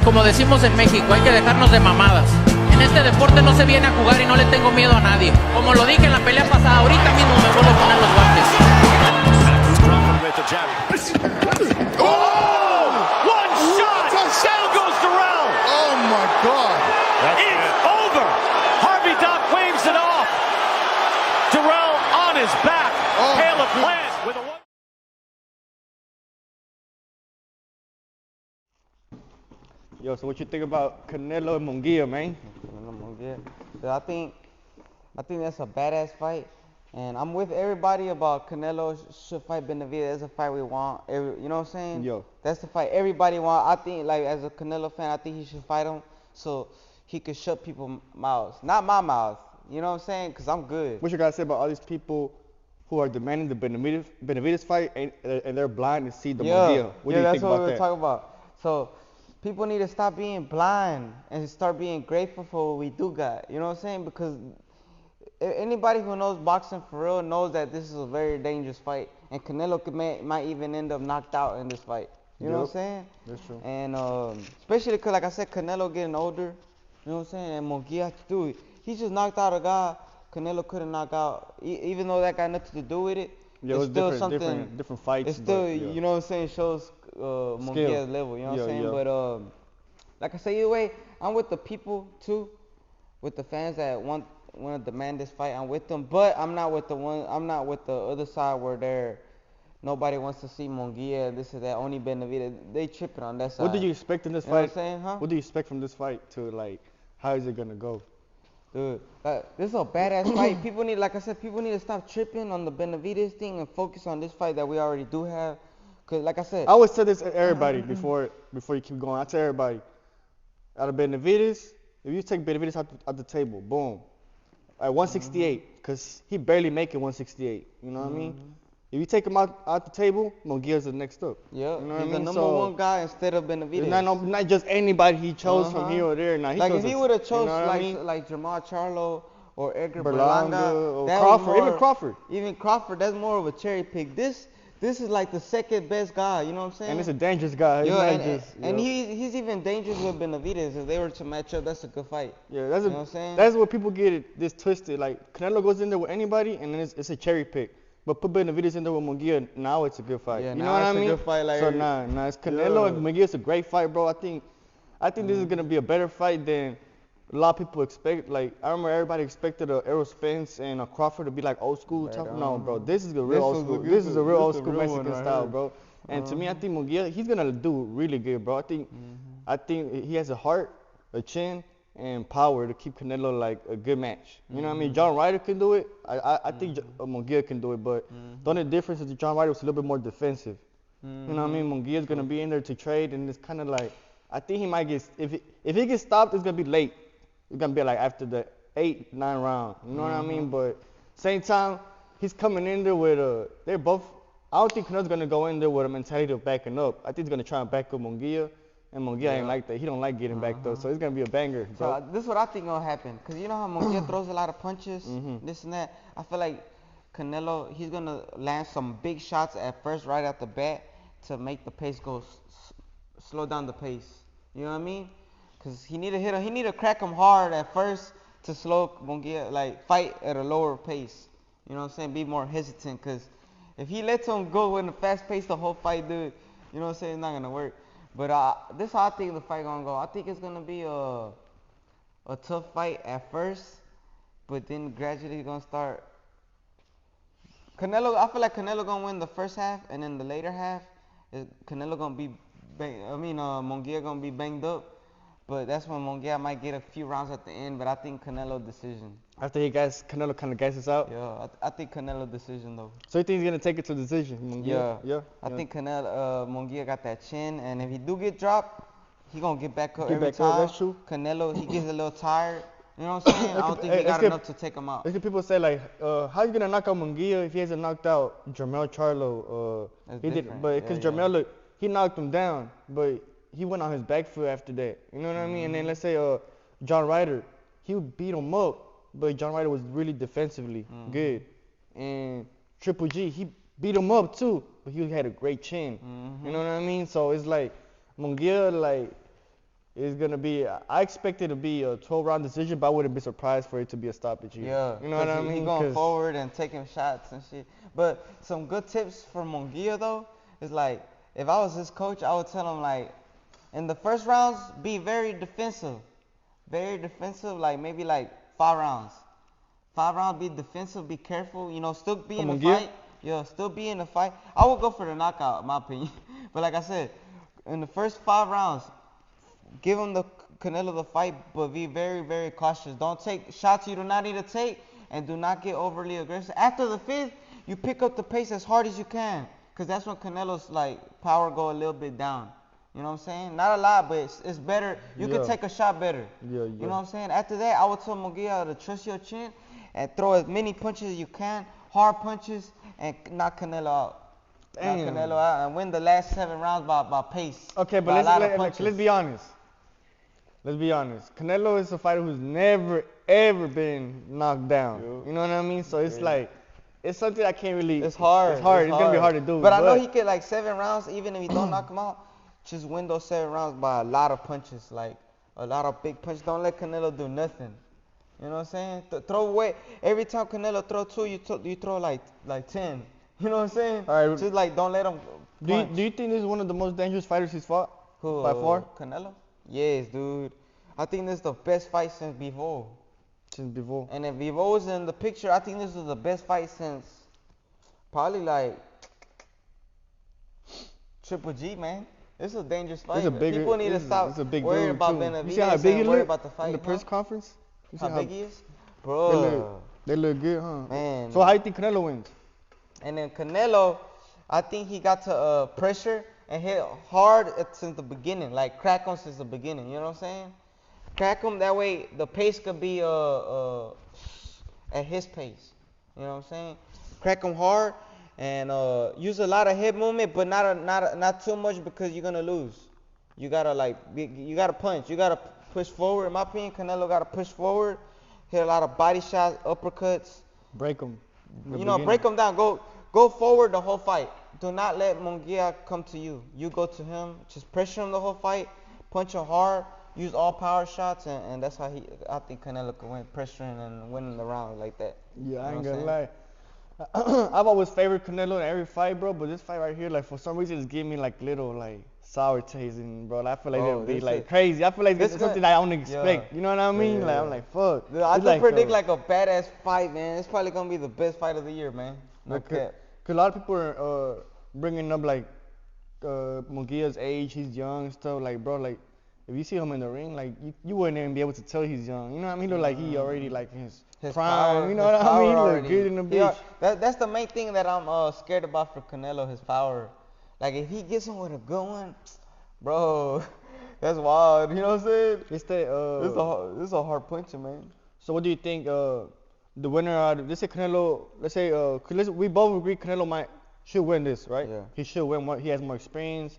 Como decimos en México, hay que dejarnos de mamadas. En este deporte no se viene a jugar y no le tengo miedo a nadie. Como lo dije en la pelea pasada, ahorita mismo me vuelvo a poner los guantes. Oh! One shot! Down goes Durrell! Oh my God! It's over! Harvey Dock waves it off! Durrell on his back! Caleb Plant with a one. Yo, so what you think about Canelo and Mungia, man? Canelo Mungia. I think that's a badass fight, and I'm with everybody about Canelo should fight Benavidez. That's a fight we want. You know what I'm saying? Yo, that's the fight everybody want. I think, like, as a Canelo fan, I think he should fight him so he could shut people's mouths, not my mouth. You know what I'm saying? Cause I'm good. what you gotta say about all these people who are demanding the Benavidez fight and they're blind to see the Mungia? What do you think about that? Yeah, that's what we're talking about. So people need to stop being blind and start being grateful for what we do got. You know what I'm saying? Because anybody who knows boxing for real knows that this is a very dangerous fight, and Canelo might even end up knocked out in this fight. You know what I'm saying? That's true. And especially because, like I said, Canelo getting older. You know what I'm saying? And Mungia, dude, he just knocked out a guy Canelo couldn't knock out, even though that got nothing to do with it. Yeah, it was still different fights. It's still, but, yeah. you know what I'm saying, shows Mungia's level. You know what I'm saying? Yeah. But like I say, either way, I'm with the people too, with the fans that want to demand this fight. I'm with them, but I'm not with the other side where nobody wants to see Mungia, this or that. Only Benavidez, they tripping on that side. What do you expect in this You know fight? what I'm saying, huh? What do you expect from this fight to, like, how is it gonna go? Dude, this is a badass fight. People need to stop tripping on the Benavidez thing and focus on this fight that we already do have. Cause like I said, I always tell this to everybody before you keep going. I tell everybody, out of Benavidez, if you take Benavidez out the table, boom, at 168, because he barely making 168. You know what I mean? If you take him out the table, Mungia's the next up. Yeah, you know what he's I mean? the number one guy instead of Benavidez. Not just anybody he chose from here or there. Nah, Like if he would have chose you know like Jamal Charlo or Edgar Berlanga or that Crawford, even Crawford, that's more of a cherry pick. This is like the second best guy. You know what I'm saying? and it's a dangerous guy. And he's even dangerous with Benavidez. If they were to match up, that's a good fight. Yeah, you know what I'm saying? That's what people get it this twisted. Like Canelo goes in there with anybody, and then it's a cherry pick. But put Benavidez in there with Mungia, now it's a good fight. Yeah, you know what I mean? It's a good fight. Like, so nah, it's Canelo and Mungia. It's a great fight, bro. I think this is gonna be a better fight than a lot of people expect. Like I remember everybody expected a Errol Spence and a Crawford to be like old school type. No, bro, this is a real old school. This is a real old school Mexican style, bro. And to me, I think Mungia, he's gonna do really good, bro. I think he has a heart, a chin, and power to keep Canelo like a good match. You know what I mean? John Ryder can do it. I think Mungia can do it, but the only difference is that John Ryder was a little bit more defensive. You know what I mean? Mungia's gonna be in there to trade, and it's kind of like I think he might get if he gets stopped, it's gonna be late. It's gonna be like after the 8-9 round. You know what I mean? But same time, he's coming in there with they're both. I don't think Canelo's gonna go in there with a mentality of backing up. I think he's gonna try and back up Mungia. And Mungia ain't like that. He don't like getting backed up, so it's gonna be a banger, bro. So this is what I think gonna happen, cause you know how Mungia throws a lot of punches, this and that. I feel like Canelo, he's gonna land some big shots at first, right at the bat, to make the pace go, slow down the pace. You know what I mean? Cause he need to hit him. He need to crack him hard at first to slow Mungia, like fight at a lower pace. You know what I'm saying? Be more hesitant, cause if he lets him go in a fast pace the whole fight, dude, you know what I'm saying? It's not gonna work. But this is how I think the fight gonna go. I think it's gonna be a tough fight at first, but then gradually gonna start. I feel like Canelo gonna win the first half, and then the later half, Canelo gonna be, Mungia gonna be banged up. But that's when Mungia might get a few rounds at the end. But I think Canelo decision. After Canelo kind of gasses out? Yeah, I think Canelo decision though. So you think he's going to take it to decision, Mungia? Yeah. I think Mungia got that chin. And if he do get dropped, he going to get back up every time. That's true. Canelo, he gets a little tired. You know what I'm saying? I don't think he got enough to take him out. People say, like, how you going to knock out Mungia if he hasn't knocked out Jamal Charlo? He did, but because Jamal, he knocked him down, but he went on his back foot after that. You know what I mean? And then let's say John Ryder, he would beat him up, but John Ryder was really defensively good. And Triple G, he beat him up too, but he had a great chin. You know what I mean? So it's like Mungia, like it's gonna be. I expect it to be a 12-round decision, but I wouldn't be surprised for it to be a stoppage here. Yeah, You know what I he mean? going forward and taking shots and shit. But some good tips for Mungia though is like, if I was his coach, I would tell him like, in the first rounds, be very defensive, like maybe like 5 rounds. 5 rounds, be defensive, be careful. You know, still be in the fight. Yeah, still be in the fight. I would go for the knockout, in my opinion. But like I said, in the first 5 rounds, give him the Canelo the fight, but be very, very cautious. Don't take shots you do not need to take, and do not get overly aggressive. After the 5th, you pick up the pace as hard as you can, because that's when Canelo's like power go a little bit down. You know what I'm saying? Not a lot, but it's better. You can take a shot better. Yeah. You know what I'm saying? After that, I would tell Mungia to trust your chin and throw as many punches as you can, hard punches, and knock Canelo out. Damn. Knock Canelo out and win the last 7 rounds by pace. Okay, but let's be honest. Let's be honest. Canelo is a fighter who's never, ever been knocked down. You know what I mean? So it's like, it's something I can't really. It's hard. It's hard. It's going to be hard to do. But I know he could, like, 7 rounds, even if he don't knock him out, just win those 7 rounds by a lot of punches. Like, a lot of big punches. Don't let Canelo do nothing. You know what I'm saying? Throw away. Every time Canelo throw 2, you throw like 10. You know what I'm saying? All right. Just, like, don't let him punch. Do you think this is one of the most dangerous fighters he's fought? Who, by far? Canelo? Yes, dude. I think this is the best fight since Bivol. And if Bivol's in the picture, I think this is the best fight since probably like Triple G, man. This is a dangerous fight. People need to stop worrying about Benavidez and worry about the fight. In the press conference? You see how big he is? Bro. They look good, huh? Man. So how do you think Canelo wins? And then Canelo, I think he got to pressure and hit hard since the beginning. Like crack him since the beginning. You know what I'm saying? Crack him, that way the pace could be at his pace. You know what I'm saying? Crack him hard and use a lot of head movement, but not too much, because you're gonna lose. You gotta punch. You gotta push forward. In my opinion, Canelo gotta push forward, hit a lot of body shots, uppercuts. Break him. Break him down. Go forward the whole fight. Do not let Mungia come to you. You go to him. Just pressure him the whole fight. Punch him hard. Use all power shots, and that's how I think Canelo can win, pressuring and winning the round like that. Yeah, I ain't gonna lie. I've always favored Canelo in every fight, bro, but this fight right here, like, for some reason, it's giving me, like, little, like, sour taste, and, bro, I feel like it'll be, like, crazy. I feel like it's something I don't expect. You know what I mean? Like, I'm like, fuck. Dude, I just predict, like, a badass fight, man. It's probably gonna be the best fight of the year, man. Because a lot of people are bringing up, like, Mungia's age, he's young and stuff. Like, bro, like, if you see him in the ring, like, you wouldn't even be able to tell he's young. You know what I mean? He look like he already, like, his prime. Power, you know what I mean? He look good in the bitch. That's the main thing that I'm scared about for Canelo, his power. Like, if he gets him with a good one, bro, that's wild. You know what I'm saying? This is a hard puncher, man. So what do you think the winner, let's say Canelo, we both agree Canelo should win this, right? Yeah. He should win. He has more experience.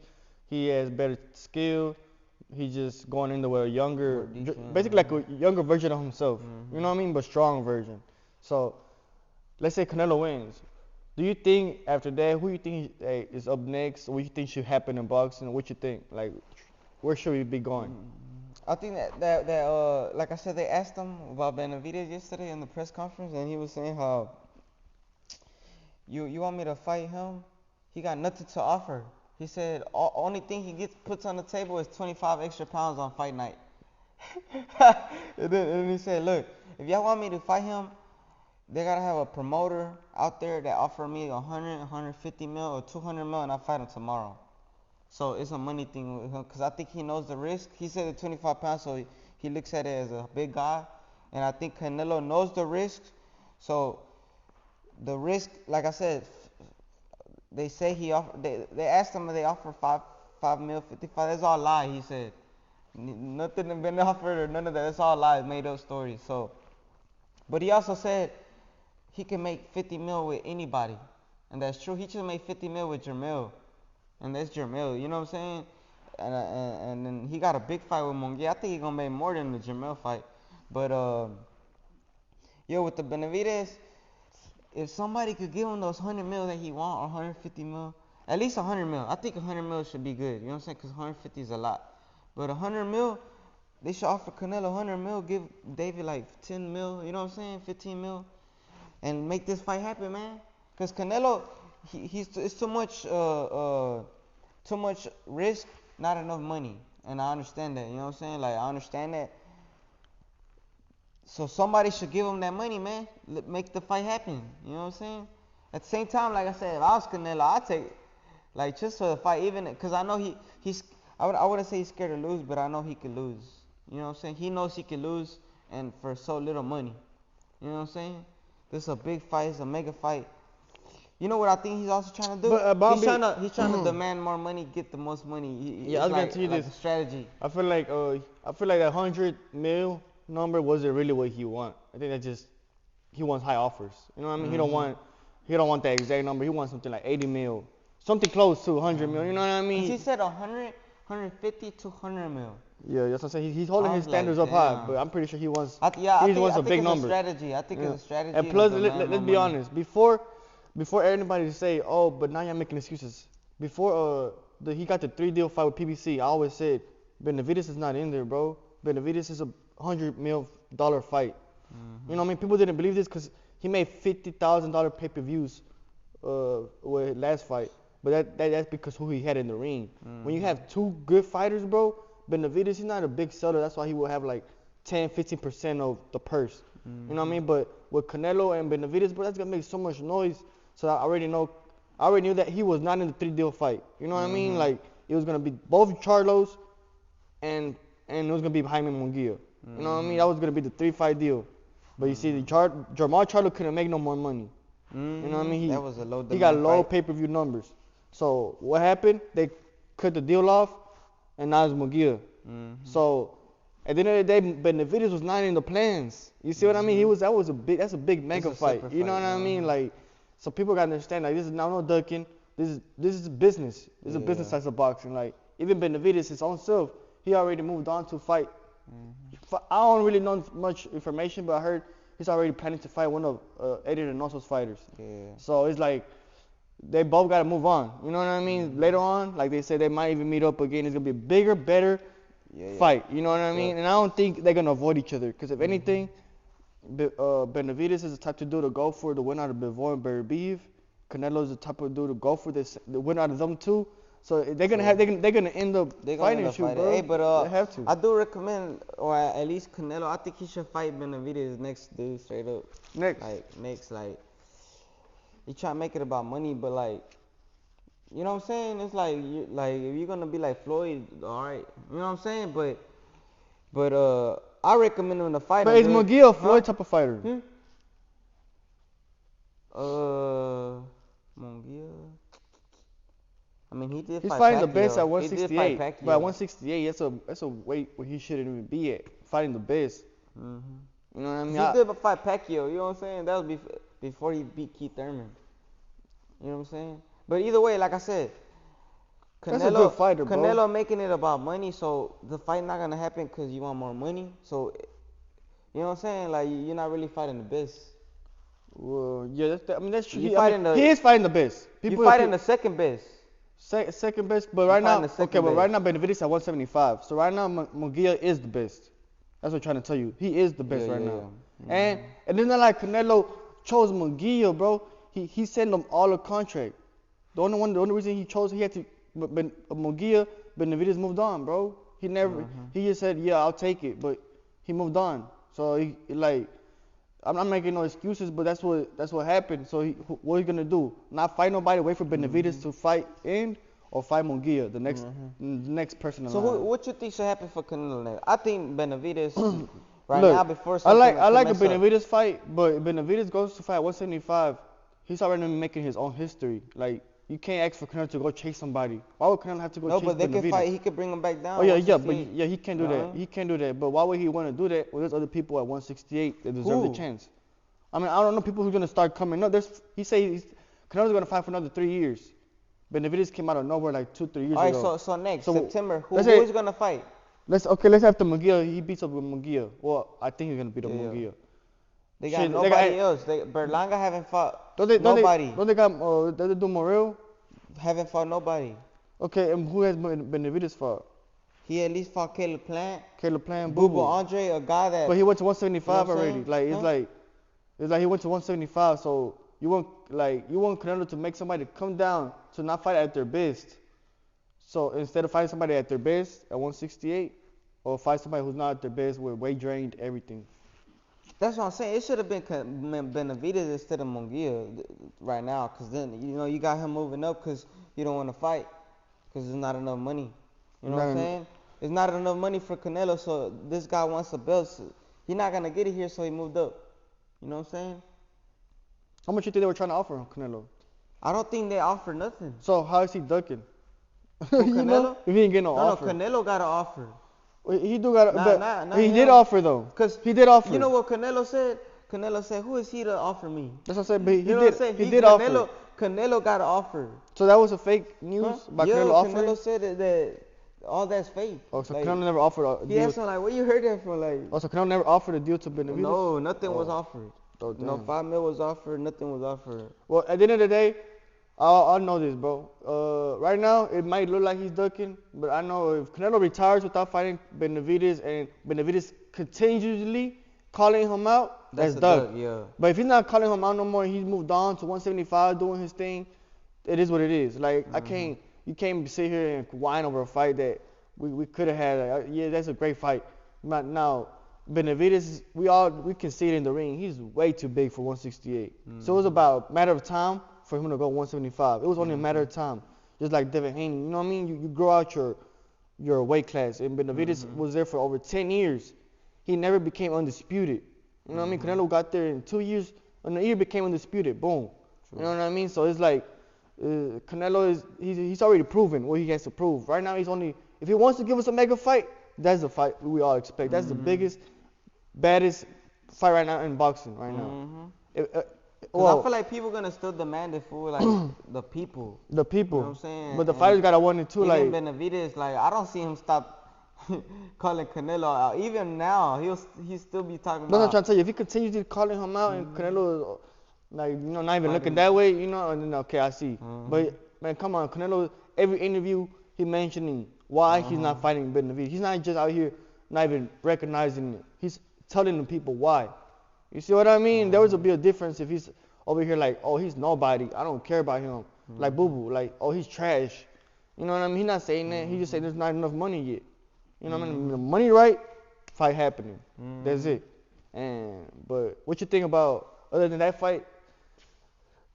He has better skill. He's just going into a younger, basically like a younger version of himself. You know what I mean? But strong version. So, let's say Canelo wins. Do you think after that, who you think is up next? What you think should happen in boxing? What you think? Like, where should we be going? I think that like I said, they asked him about Benavidez yesterday in the press conference, and he was saying how you want me to fight him? He got nothing to offer. He said only thing he puts on the table is 25 extra pounds on fight night. and then he said, look, if y'all want me to fight him, they gotta have a promoter out there that offer me 100, 150 mil or 200 mil, and I fight him tomorrow. So it's a money thing with him, because I think he knows the risk. He said the 25 pounds, so he looks at it as a big guy, and I think Canelo knows the risk. So the risk, like I said, they say they asked him if they offer 5 mil, 55. That's all lie, he said. Nothing been offered or none of that. That's all lies, made up stories. So, but he also said he can make 50 mil with anybody, and that's true. He just made 50 mil with Jermell, and that's Jermell. You know what I'm saying? And then he got a big fight with Mungia. I think he's gonna make more than the Jermell fight. But with the Benavidez, if somebody could give him those 100 mil that he want, or 150 mil, at least 100 mil. I think 100 mil should be good. You know what I'm saying? Because 150 is a lot. But 100 mil, they should offer Canelo 100 mil, give David like 10 mil, you know what I'm saying, 15 mil, and make this fight happen, man. Cause Canelo, it's too much risk, not enough money, and I understand that, you know what I'm saying? Like I understand that. So somebody should give him that money, man. Make the fight happen, you know what I'm saying? At the same time, like I said, if I was Canelo, I'd take, like, just for the fight, even because I know he's. I wouldn't say he's scared to lose, but I know he could lose. You know what I'm saying? He knows he could lose, and for so little money. You know what I'm saying? This is a big fight. It's a mega fight. You know what I think he's also trying to do? He's trying to demand more money, get the most money. Yeah, I was gonna tell you like this a strategy. I feel like that 100 mil number wasn't really what he want. I think that just he wants high offers. You know what I mean? He don't want that exact number. He wants something like 80 mil, something close to 100 mil. You know what I mean? He said 100, 150 to 100 mil. Yeah, that's what I'm saying. He's holding his standards up high, but I'm pretty sure he wants. I think a big it's number. A strategy. I think it's a strategy. And plus, let's be honest. Before anybody say, oh, but now you're making excuses. Before he got the 3-deal fight with PBC, I always said Benavidez is not in there, bro. Benavidez is a $100 million fight. You know what I mean? People didn't believe this because he made $50,000 pay-per-views with last fight. But that's because who he had in the ring. When you have two good fighters, bro, Benavidez, he's not a big seller. That's why he will have like 10-15% of the purse. You know what I mean? But with Canelo and Benavidez, bro, that's gonna make so much noise. So I already knew that he was not in the 3-deal fight. You know what I mean? Like it was gonna be both Charlos and it was gonna be Jaime Mungia. You know what I mean? That was gonna be the 3-fight deal. But you see, Jamal Charlo couldn't make no more money. You know what I mean? He got low pay-per-view numbers. So what happened? They cut the deal off, and now it's Mungia. So at the end of the day, Benavidez was not in the plans. You see what I mean? That's a big mega fight. You know what I mean? Like, so people gotta understand, like, this is now no ducking. This is business. This is a business type of boxing. Like, even Benavidez, his own self, he already moved on to fight. I don't really know much information, but I heard he's already planning to fight one of Eddie Reynoso's fighters. So it's like they both gotta move on. You know what I mean? Later on, like they said, they might even meet up again. It's gonna be a bigger, better fight. You know what I mean? And I don't think they're gonna avoid each other. Because if anything, Benavidez is the type of dude to go for the win out of Bivol and Berbiv. Canelo is the type of dude to go for the win out of them too. So they're gonna end up fighting you, bro. Hey, but they have to. I do recommend, or at least Canelo. I think he should fight Benavidez next, dude. Straight up. Next. He try to make it about money, but like, you know what I'm saying? It's like if you're gonna be like Floyd, all right. You know what I'm saying? But I recommend him to fight. But is Mungia a Floyd type of fighter? Mungia. I mean, he did. He's fight fighting Pacquiao. the best at He did fight 168. But Pacquiao. at 168, that's a weight where he shouldn't even be at. Fighting the best. You know what I mean? He did fight Pacquiao. You know what I'm saying? That was before he beat Keith Thurman. You know what I'm saying? But either way, like I said, That's a good fighter, bro. Canelo making it about money, so the fight not gonna happen because you want more money. So, you know what I'm saying? Like, you're not really fighting the best. Well, yeah, that's true. He is fighting the best. You're fighting the second best. Second best, but right now, right now Benavidez at 175. So right now Mungia is the best. That's what I'm trying to tell you. He is the best right now. And it's not like Canelo chose Mungia, bro. He sent them all a contract. The only reason he chose, he had to. But Mungia, Benavidez moved on, bro. He never. He just said, yeah, I'll take it, but he moved on. So I'm not making no excuses, but that's what happened. So what he gonna do? Not fight nobody? Wait for Benavidez to fight or fight Mungia, the next person in line. So what you think should happen for Canelo next? I think Benavidez now before. I like a Benavidez fight, but if Benavidez goes to fight 175, he's already making his own history. Like, you can't ask for Canelo to go chase somebody. Why would Canelo have to go chase Benavidez? No, but they can fight. He could bring him back down. Oh yeah, he can't do that. He can't do that. But why would he want to do that? Well, there's other people at 168 that deserve the chance. I mean, I don't know people who's gonna start coming up. He say Canelo's gonna fight for another 3 years. Benavidez came out of nowhere like 2-3 years ago. All right, so next September, who is gonna fight? Let's have the Mungia. He beats up with Mungia. Well, I think he's gonna beat up Mungia. They got nobody else. Berlanga haven't fought nobody. Don't they got they do Morel? Haven't fought nobody. Okay, and who has Benavidez fought? He at least fought Caleb Plant. Caleb Plant, Boo Boo. Andre, a guy that. But he went to 175 You know what I'm already. saying? Like it's Huh? like it's like he went to 175. So you want Canelo to make somebody come down to not fight at their best. So instead of fighting somebody at their best at 168, or fight somebody who's not at their best with weight drained, everything. That's what I'm saying. It should have been Benavidez instead of Mungia right now, because then you got him moving up because you don't want to fight because there's not enough money. You know what I'm saying? It's not enough money for Canelo, so this guy wants a belt. So he's not gonna get it here, so he moved up. You know what I'm saying? How much you think they were trying to offer Canelo? I don't think they offer nothing. So how is he ducking? Who, Canelo? If he ain't getting no No, offer. Canelo got an offer. He do got, Not he him. did offer though. Cause he did offer. You know what Canelo said? Canelo said, "Who is he to offer me?" That's what I said. But he You know did. what I'm saying? He did offer. Canelo got an offer. So that was a fake news by Yeah, Canelo offering. Canelo said that all that's fake. Oh, so Like, Canelo never offered a he deal. asked him like, "Where you heard that from?" Like, Oh, so Canelo never offered a deal to Benavidez? no, nothing was offered. Oh, No, damn. $5 million was offered. Nothing was offered. Well, at the end of the day, I know this, bro. Right now, it might look like he's ducking, but I know if Canelo retires without fighting Benavidez and Benavidez continuously calling him out, that's a duck. Yeah. But if he's not calling him out no more, he's moved on to 175 doing his thing, it is what it is. Like, you can't sit here and whine over a fight that we could have had. Like, yeah, that's a great fight. Now, Benavidez, we can see it in the ring. He's way too big for 168. So it was about a matter of time for him to go 175. It was only a matter of time. Just like Devin Haney, you know what I mean? You grow out your weight class. And Benavidez was there for over 10 years. He never became undisputed. You know what I mean? Canelo got there in 2 years. In a year became undisputed. Boom. You know what I mean? So it's like Canelo he's already proven what he has to prove. Right now if he wants to give us a mega fight, that's the fight we all expect. That's the biggest, baddest fight right now in boxing right now. I feel like people gonna still demand it for like the people. The people. You know what I'm saying? But the fighters gotta want it too. Even Like Benavidez, like I don't see him stop calling Canelo out. Even now, he'll still be talking that's what I'm about. trying to tell you. If he continues to calling him out and Canelo, like not even looking that way, and then okay, I see. But man, come on, Canelo. Every interview he mentioning why he's not fighting Benavidez. He's not just out here not even recognizing it. He's telling the people why. You see what I mean? There would be a difference if he's over here like, oh, he's nobody. I don't care about him. Like Boo Boo, like, oh, he's trash. You know what I mean? He's not saying that. He just saying there's not enough money yet. You know what I mean? The money right, fight happening. That's it. But what you think about other than that fight?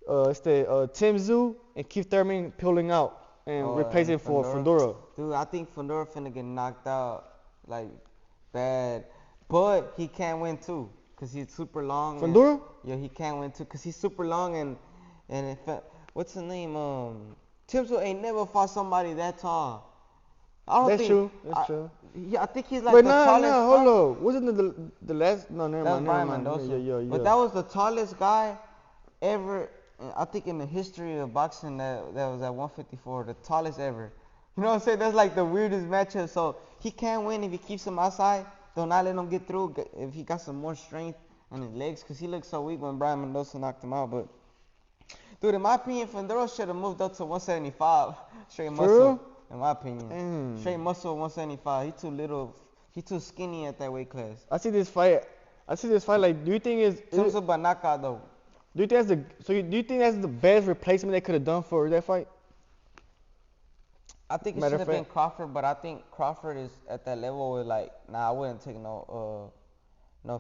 It's the Tim Tszyu and Keith Thurman pulling out and replacing for Fundora. Dude, I think Fundora finna get knocked out like bad, but he can't win too. Cause he's super long. Fundora? Yeah, he can't win too. Cause he's super long and what's his name? Tim Tszyu ain't never fought somebody that tall. I don't That's think. true. That's true. Yeah, I think he's like But the nah, tallest. hold up. Wasn't the last? No, never That's mind. Brian Never mind. Mendoza. Yeah. But that was the tallest guy ever. I think in the history of boxing that was at 154, the tallest ever. You know what I'm saying? That's like the weirdest matchup. So he can't win if he keeps him outside. Do not let him get through if he got some more strength on his legs, because he looked so weak when Brian Mendoza knocked him out. But, dude, in my opinion, Fundora should have moved up to 175. Straight muscle, real? in my opinion. Straight muscle 175. He too little. He too skinny at that weight class. I see this fight. Like, do you think Tim's a banaka, though. do you think that's the best replacement they could have done for that fight? I think it should have been Crawford, but I think Crawford is at that level where like, I wouldn't take no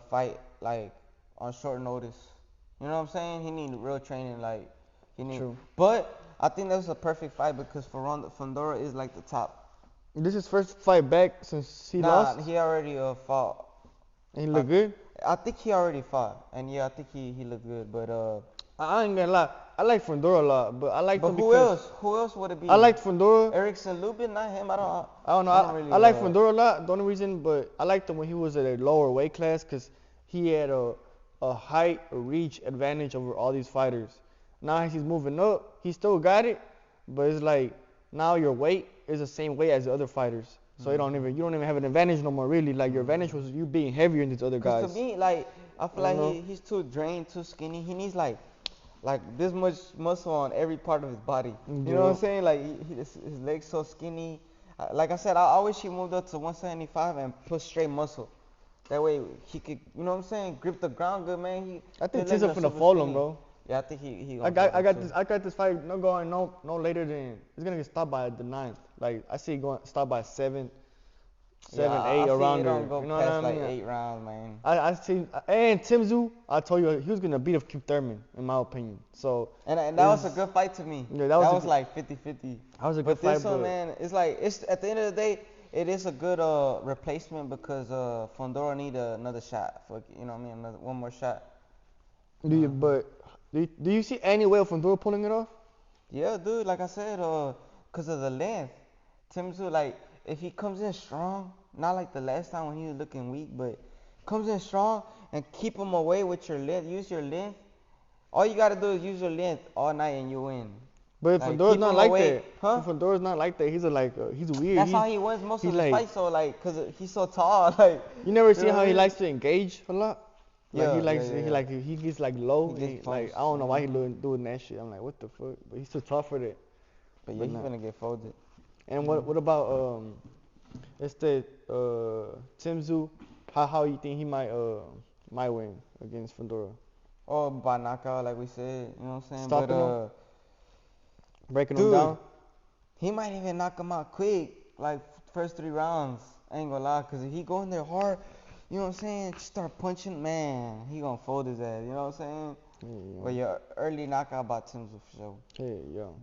fight like on short notice. You know what I'm saying? He need real training, like he need. True. But I think that was a perfect fight because Fundora is like the top. This is his first fight back since he lost. He already fought. And he looked good. I think he already fought, and yeah, I think he looked good. But I ain't gonna lie. I like Fundora a lot, but I like him who because else? Who else would it be? I liked Fundora. Erickson Lubin, not him. I don't know. I like Fundora a lot. The only reason, but I liked him when he was at a lower weight class because he had a height, a reach advantage over all these fighters. Now as he's moving up, he still got it, but it's like now your weight is the same weight as the other fighters. So you don't even have an advantage no more really. Like your advantage was you being heavier than these other guys. To me, like I feel like he's too drained, too skinny. He needs like this much muscle on every part of his body. You know what I'm saying? Like his legs so skinny. Like I said, I wish he moved up to 175 and put straight muscle. That way he could, you know what I'm saying, grip the ground good, man. I think Tinsel finna fold him, bro. Yeah, I think he I gonna got this fight no later than it's gonna get stopped by the 9th. Like I see it going stop by 7, 8 around there. Don't go you know past what I like mean? 8 rounds, man. I see, and Tim Tszyu, I told you he was gonna beat up Keith Thurman in my opinion. So And that was a good fight to me. Yeah, that was was good, like 50-50. That was a But good fight, this one, man, it's like it's at the end of the day, it is a good replacement because Fondora need another shot for, you know what I mean, one more shot. Do you see any way of Fondora pulling it off? Yeah, dude, like I said, cause of the length. Tim Tszyu, like if he comes in strong, not like the last time when he was looking weak, but comes in strong and keep him away with your length. Use your length. All you gotta do is use your length all night and you win. But Like, Fondora's keep not him like away. that. Huh? Fondora's not like that. He's he's weird. That's how he wins most of his like, fights. So like, cause he's so tall. Like you never see know how what I he mean? likes to engage a lot. Like Yeah, he likes yeah. he gets like low. He gets like close. I don't know why he doing that shit. I'm like, what the fuck? But he's too tough for that. But yeah, But he's nah. gonna get folded. And what about Tim Tszyu? How you think he might win against Fondora? Or by knockout, like we said. You know what I'm saying? Stopping him? Breaking him dude, down? he might even knock him out quick, like first 3 rounds. I ain't gonna lie, cause if he go in there hard, you know what I'm saying, just start punching, man, he gonna fold his ass. You know what I'm saying? Yeah. But yeah, early knockout by Tim Tszyu for sure. Hey, yo.